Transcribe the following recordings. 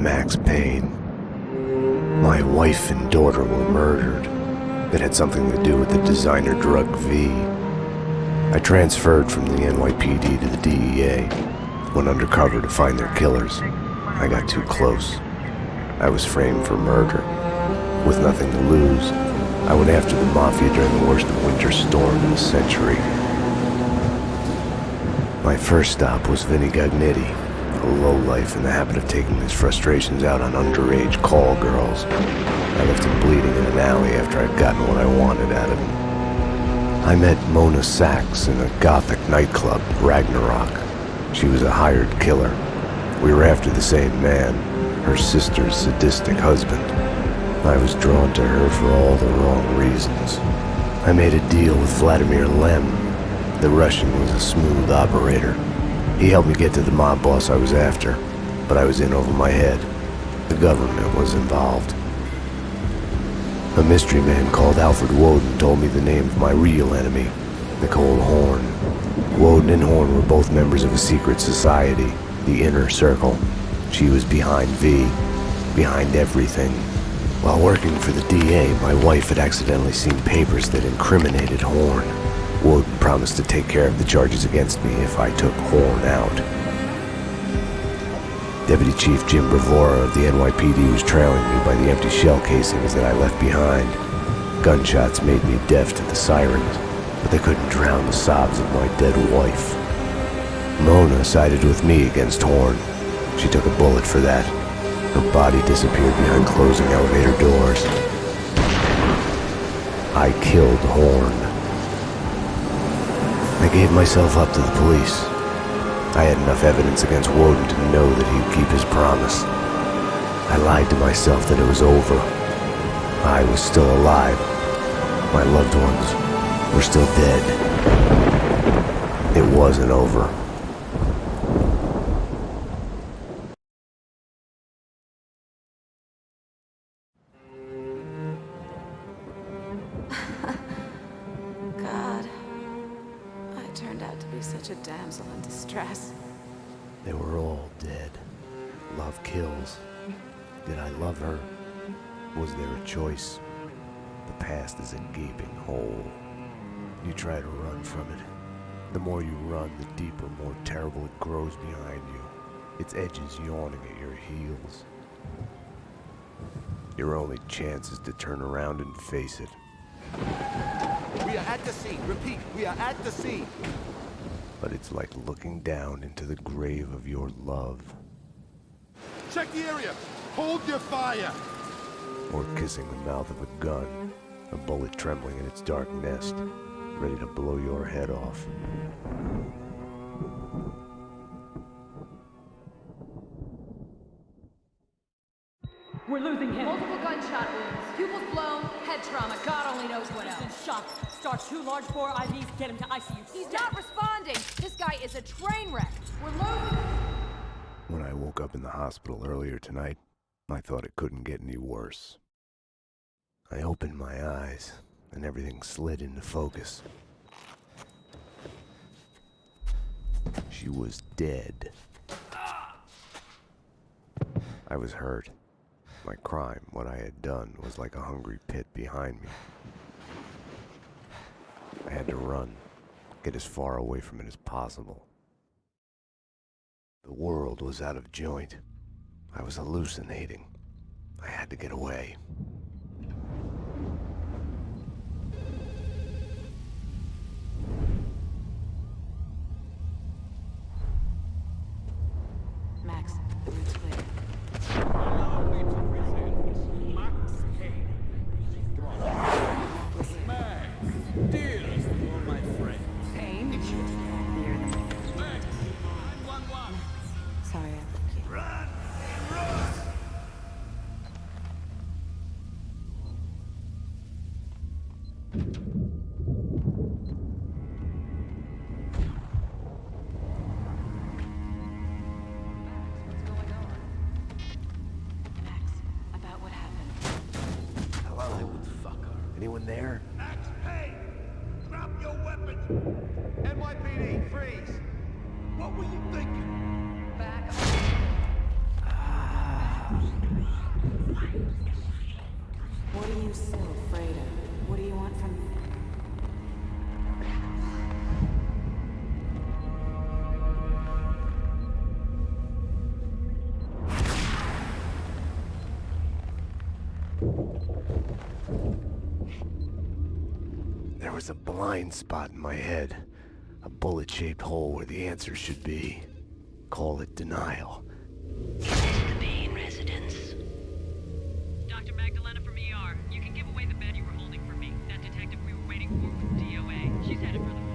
Max Payne. My wife and daughter were murdered. It had something to do with the designer drug V. I transferred from the NYPD to the DEA, went undercover to find their killers. I got too close. I was framed for murder. With nothing to lose, I went after the Mafia during the worst winter storm in a century. My first stop was Vinny Gagnetti, a lowlife in the habit of taking his frustrations out on underage call girls. I left him bleeding in an alley after I'd gotten what I wanted out of him. I met Mona Sax in a gothic nightclub, Ragnarok. She was a hired killer. We were after the same man, her sister's sadistic husband. I was drawn to her for all the wrong reasons. I made a deal with Vladimir Lem. The Russian was a smooth operator. He helped me get to the mob boss I was after, but I was in over my head. The government was involved. A mystery man called Alfred Woden told me the name of my real enemy, Nicole Horn. Woden and Horn were both members of a secret society, the Inner Circle. She was behind V, behind everything. While working for the DA, my wife had accidentally seen papers that incriminated Horn. Woden promised to take care of the charges against me if I took Horn out. Deputy Chief Jim Bravura of the NYPD was trailing me by the empty shell casings that I left behind. Gunshots made me deaf to the sirens, but they couldn't drown the sobs of my dead wife. Mona sided with me against Horn. She took a bullet for that. Her body disappeared behind closing elevator doors. I killed Horn. I gave myself up to the police. I had enough evidence against Woden to know that he'd keep his promise. I lied to myself that it was over. I was still alive. My loved ones were still dead. It wasn't over. God, I turned out to be such a damsel in distress. They were all dead. Love kills. Did I love her? Was there a choice? The past is a gaping hole. You try to run from it. The more you run, the deeper, more terrible it grows behind you. Its edges yawning at your heels. Your only chance is to turn around and face it. We are at the scene. Repeat, we are at the scene. But it's like looking down into the grave of your love. Check the area. Hold your fire. Or kissing the mouth of a gun, a bullet trembling in its dark nest, ready to blow your head off. We're losing him. Multiple gunshot wounds. Pupils blown, head trauma. God only knows what He's else. in shock. Start 2 large bore IVs, get him to ICU. He's not responding. This guy is a train wreck. We're losing him. When I woke up in the hospital earlier tonight, I thought it couldn't get any worse. I opened my eyes, and everything slid into focus. She was dead. I was hurt. My crime, what I had done, was like a hungry pit behind me. I had to run, get as far away from it as possible. The world was out of joint. I was hallucinating. I had to get away. Max, the route's clear. Allow me to present Max Payne. Max, dearest of all my friends. Payne? It's your You're the man. Max, 911. Sorry, I left you. Run! Run! Max, about what happened. Hello? Anyone there? Max Payne! Drop your weapons! NYPD, freeze! What were you thinking? Back so afraid of? What do you want from me? There was a blind spot in my head. A bullet-shaped hole where the answer should be. Call it denial. The Payne residence. Dr. Magdalena from ER. You can give away the bed you were holding for me. That detective we were waiting for was DOA. She's headed for the morgue.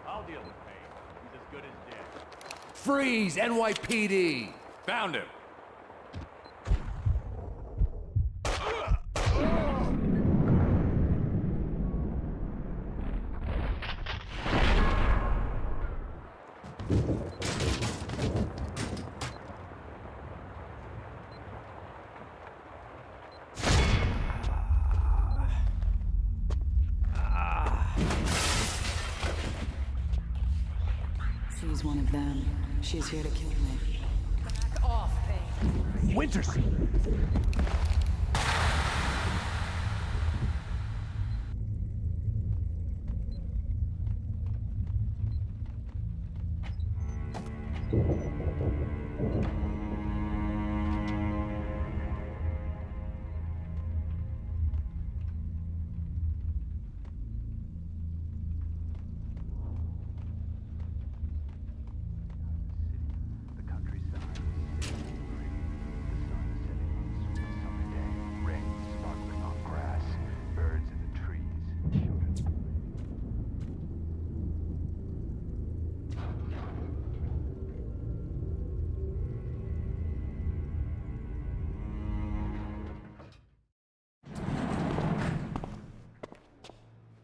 I'll deal with Payne. He's as good as dead. Freeze, NYPD! Found him. She's one of them. She's here to kill me. Back off, Payne. Winterson!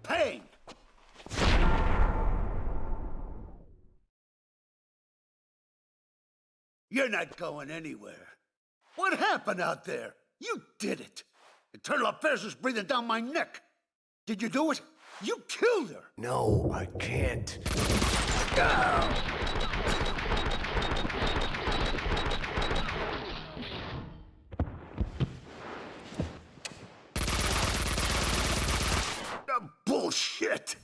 Payne! You're not going anywhere. What happened out there? You did it. Internal affairs was breathing down my neck. Did you do it? You killed her. No, I can't. Bullshit.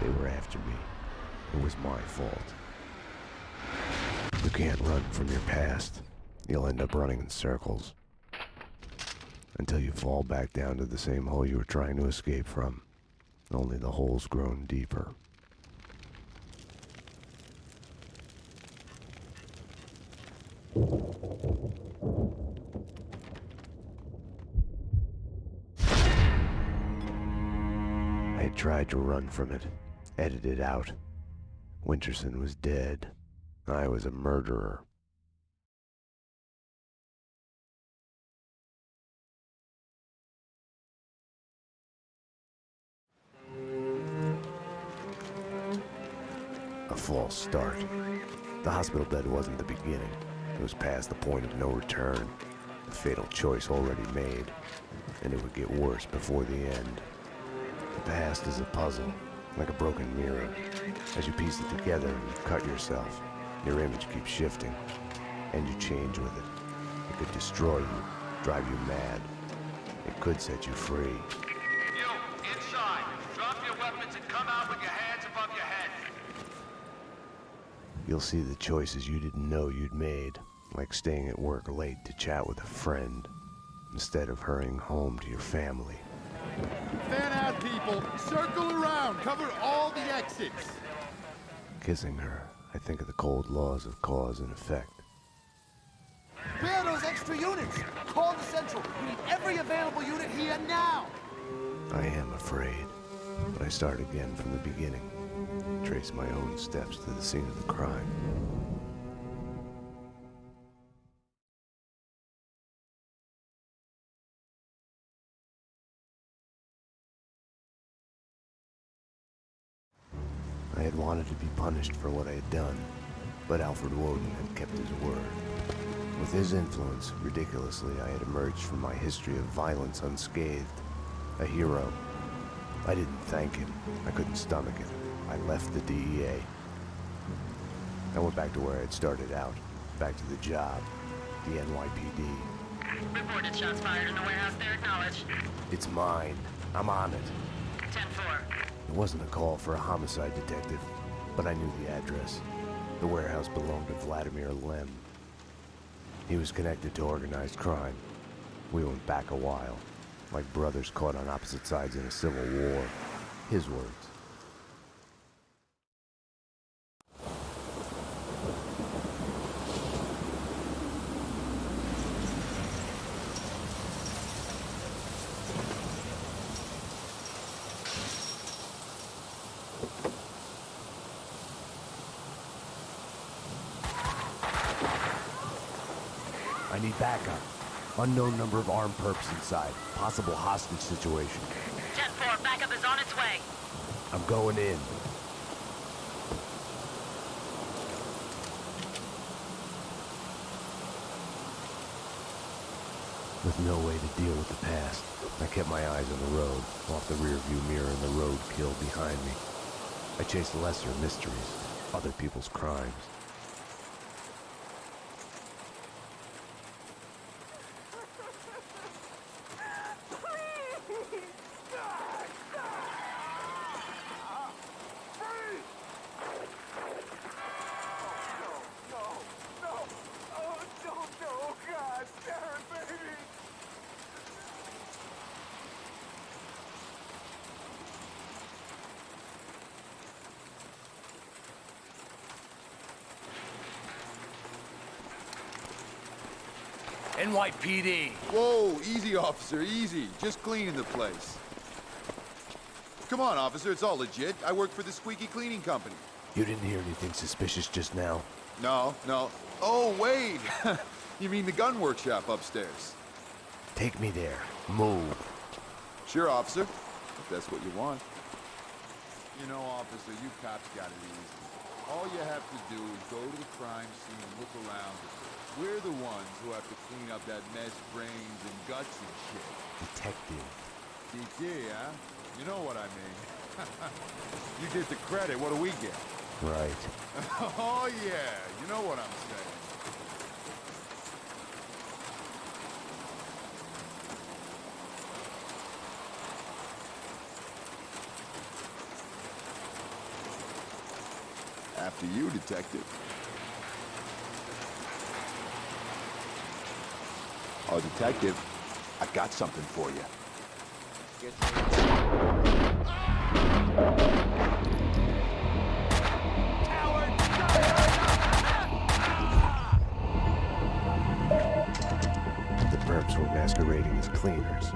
They were after me. It was my fault. You can't run from your past. You'll end up running in circles. Until you fall back down to the same hole you were trying to escape from. Only the hole's grown deeper. I had tried to run from it, edit it out. Winterson was dead. I was a murderer. A false start. The hospital bed wasn't the beginning. It was past the point of no return. A fatal choice already made. And it would get worse before the end. The past is a puzzle, like a broken mirror. As you piece it together and you cut yourself, your image keeps shifting. And you change with it. It could destroy you, drive you mad. It could set you free. You, inside. Drop your weapons and come out with your hands above your head. You'll see the choices you didn't know you'd made, like staying at work late to chat with a friend, instead of hurrying home to your family. Fan out, people. Circle around. Cover all the exits. Kissing her, I think of the cold laws of cause and effect. Where are those extra units? Call the Central. We need every available unit here now. I am afraid, but I start again from the beginning. trace my own steps to the scene of the crime. I had wanted to be punished for what I had done, but Alfred Woden had kept his word. With his influence, ridiculously, I had emerged from my history of violence unscathed. A hero. I didn't thank him. I couldn't stomach it. I left the DEA. I went back to where I had started out. Back to the job. The NYPD. Reported shots fired in the warehouse there, acknowledged. It's mine. I'm on it. 10-4. It wasn't a call for a homicide detective, but I knew the address. The warehouse belonged to Vladimir Lem. He was connected to organized crime. We went back a while, like brothers caught on opposite sides in a civil war. His words. I need backup. Unknown number of armed perps inside. Possible hostage situation. 10-4, backup is on its way. I'm going in. With no way to deal with the past, I kept my eyes on the road, off the rearview mirror and the roadkill behind me. I chased lesser mysteries, other people's crimes. NYPD! Whoa, easy, officer, easy. Just cleaning the place. Come on, officer, it's all legit. I work for the squeaky cleaning company. You didn't hear anything suspicious just now? No. Oh, wait! You mean the gun workshop upstairs? Take me there. Move. Sure, officer. If that's what you want. You know, officer, you cops got it easy. All you have to do is go to the crime scene and look around. We're the ones who have to clean up that mess, brains and guts and shit. Detective. DT, huh? You know what I mean. You get the credit, what do we get? Right. Oh yeah, you know what I'm saying. After you, detective. Oh, detective, I got something for you. The perps were masquerading as cleaners.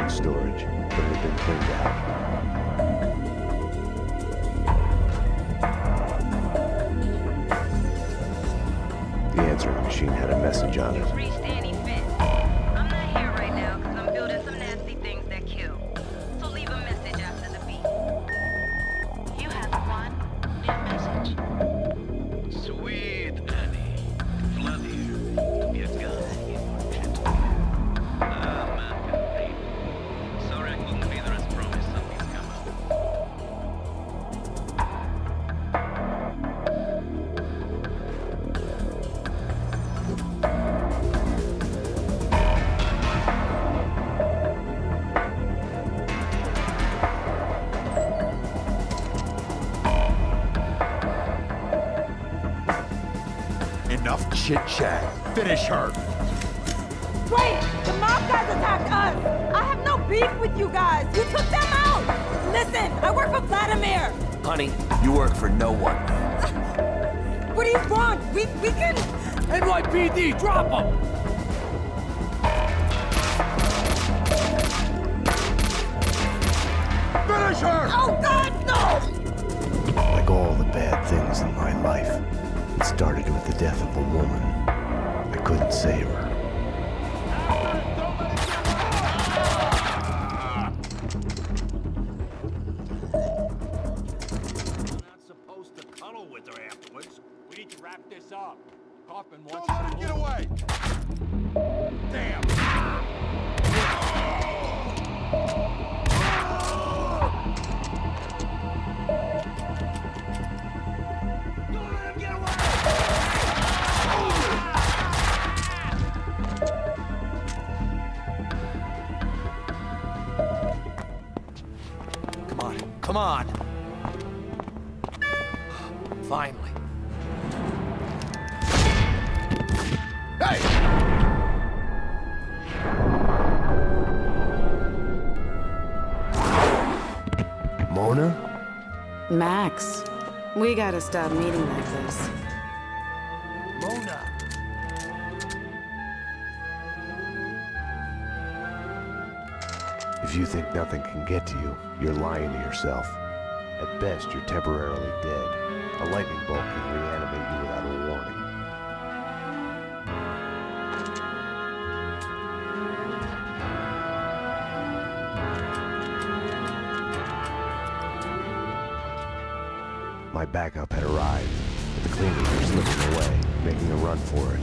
Storage, but it had been cleaned out. The answering machine had a message on it. You've reached Annie Finn. I'm not here right now because I'm building some nasty things chit-chat. Finish her. Wait! The mob guys attacked us! I have no beef with you guys! You took them out! Listen, I work for Vladimir! Honey, you work for no one. What do you want? We can... NYPD, drop them! Finish her! Oh, God, no! Like all the bad things in my life, it started with the death of a woman. I couldn't save her. We need to wrap this up. Kaufman wants Don't let him get away! Damn! Don't let him get away! Come on, come on! Finally. Hey! Mona? Max, we gotta stop meeting like this. Mona! If you think nothing can get to you, you're lying to yourself. At best, you're temporarily dead. A lightning bolt can reanimate you without a warning. My backup had arrived, but the cleaners were slipping away, making a run for it.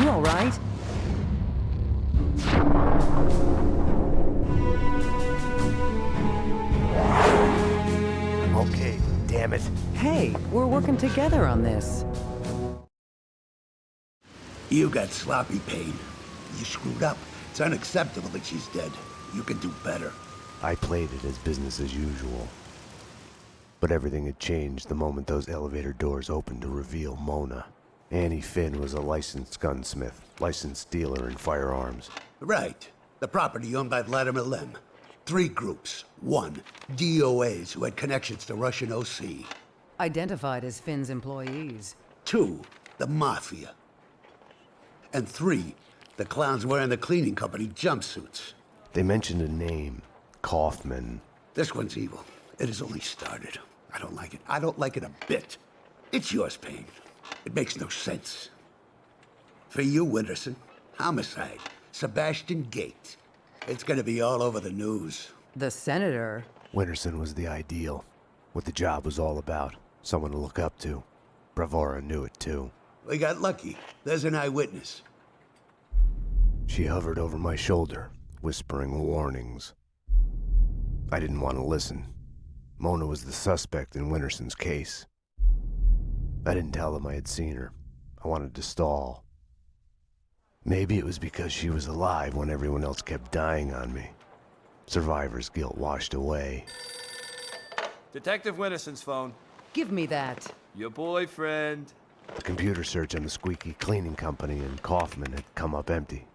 You all right? I'm okay, damn it. Hey, we're working together on this. You got sloppy, Payne. You screwed up. It's unacceptable that she's dead. You can do better. I played it as business as usual. But everything had changed the moment those elevator doors opened to reveal Mona. Annie Finn was a licensed gunsmith, licensed dealer in firearms. Right. The property owned by Vladimir Lem. 3 groups. 1, DOAs who had connections to Russian OC. Identified as Finn's employees. 2, the Mafia. And 3, the clowns wearing the cleaning company jumpsuits. They mentioned a name, Kaufman. This one's evil. It has only started. I don't like it. I don't like it a bit. It's yours, Payne. It makes no sense. For you, Winterson, homicide, Sebastian Gate. It's gonna be all over the news. The senator? Winterson was the ideal. What the job was all about. Someone to look up to. Bravura knew it too. We got lucky. There's an eyewitness. She hovered over my shoulder, whispering warnings. I didn't want to listen. Mona was the suspect in Winterson's case. I didn't tell them I had seen her. I wanted to stall. Maybe it was because she was alive when everyone else kept dying on me. Survivor's guilt washed away. Detective Winterson's phone. Give me that. Your boyfriend. The computer search on the squeaky cleaning company and Kaufman had come up empty.